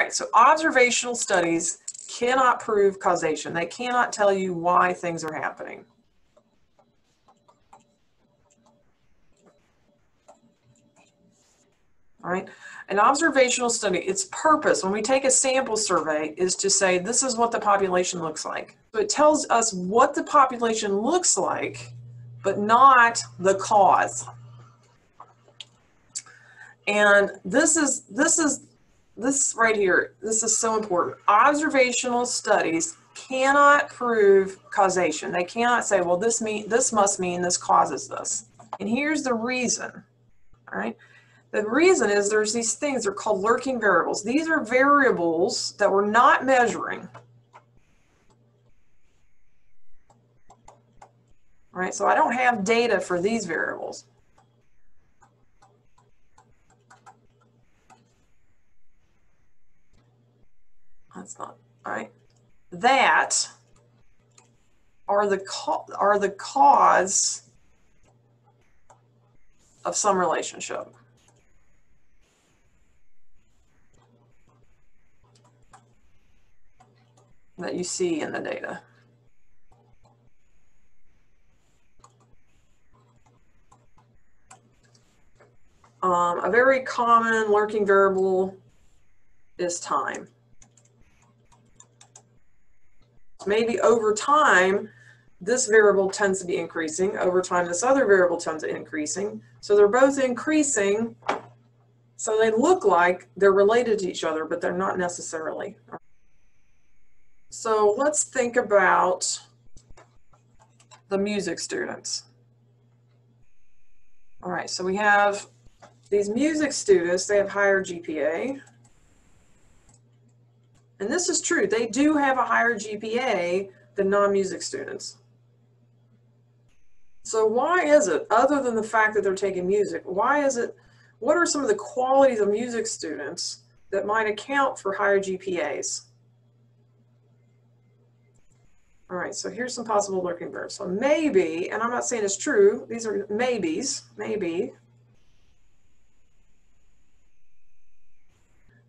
right, so observational studies cannot prove causation. They cannot tell you why things are happening. All right, an observational study, its purpose when we take a sample survey is to say this is what the population looks like. So it tells us what the population looks like, but not the cause. And this right here, this is so important. Observational studies cannot prove causation. They cannot say, well, this must mean this causes this. And here's the reason, all right? The reason is there's these things, they're called lurking variables. These are variables that we're not measuring. All right, so I don't have data for these variables. That's not, all right. That are the cause of some relationship. That you see in the data. A very common lurking variable is time. Maybe over time, this variable tends to be increasing. Over time, this other variable tends to be increasing. So they're both increasing. So they look like they're related to each other, but they're not necessarily. So let's think about the music students. All right, so we have these music students, they have higher GPA. And this is true, they do have a higher GPA than non-music students. So why is it, other than the fact that they're taking music, why is it, what are some of the qualities of music students that might account for higher GPAs? All right, so here's some possible lurking variables. So maybe, and I'm not saying it's true, these are maybes, maybe.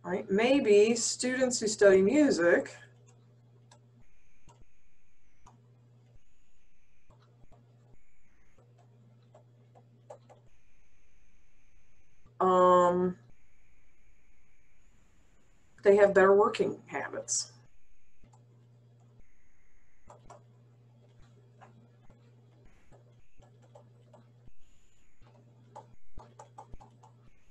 All right, maybe students who study music they have better working habits.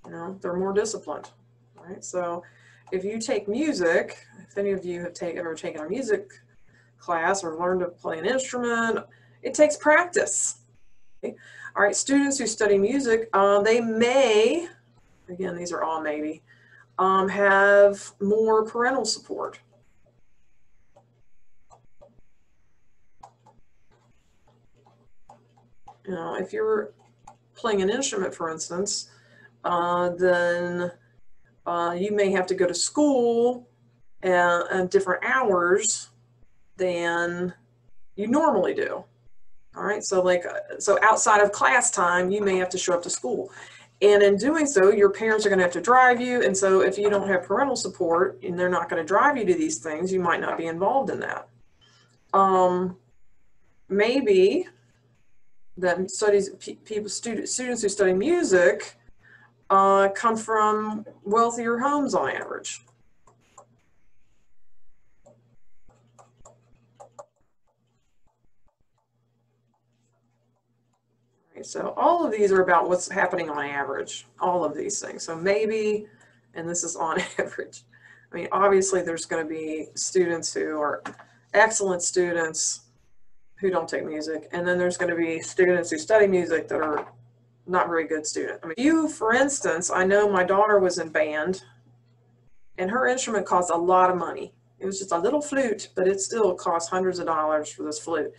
You know, they're more disciplined, right? So if you take music, if any of you have ever taken a music class or learned to play an instrument, it takes practice. Okay? All right, students who study music, they may, again, these are all maybe, have more parental support. You know, if you're playing an instrument, for instance, then you may have to go to school at different hours than you normally do. All right, so so outside of class time, you may have to show up to school. And in doing so, your parents are going to have to drive you. And so if you don't have parental support and they're not going to drive you to these things, you might not be involved in that. Maybe that students who study music come from wealthier homes on average. So all of these are about what's happening on average, all of these things. So maybe, and this is on average. I mean, obviously there's going to be students who are excellent students who don't take music. And then there's going to be students who study music that are not very good students. I mean, you, for instance, I know my daughter was in band and her instrument cost a lot of money. It was just a little flute, but it still cost hundreds of dollars for this flute.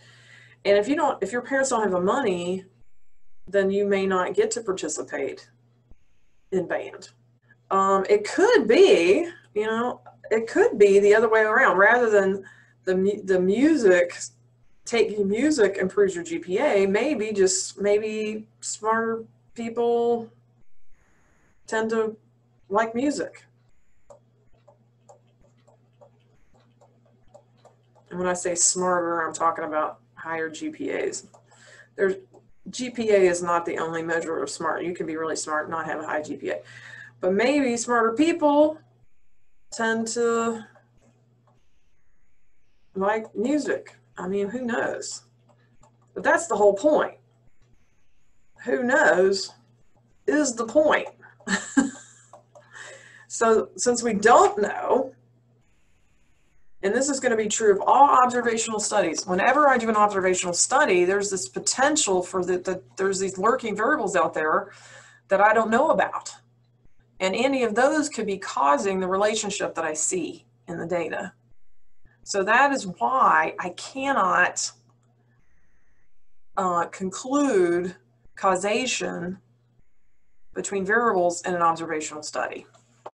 And if your parents don't have the money, then you may not get to participate in band. It could be, you know, it could be the other way around. Rather than the music, taking music improves your GPA, maybe smarter people tend to like music. when I say smarter, I'm talking about higher GPAs. GPA is not the only measure of smart. You can be really smart and not have a high GPA. But maybe smarter people tend to like music. I mean, who knows? But that's the whole point. Who knows is the point. So since we don't know, and this is going to be true of all observational studies, whenever I do an observational study, there's this potential for there's these lurking variables out there that I don't know about. And any of those could be causing the relationship that I see in the data. So that is why I cannot conclude causation between variables in an observational study.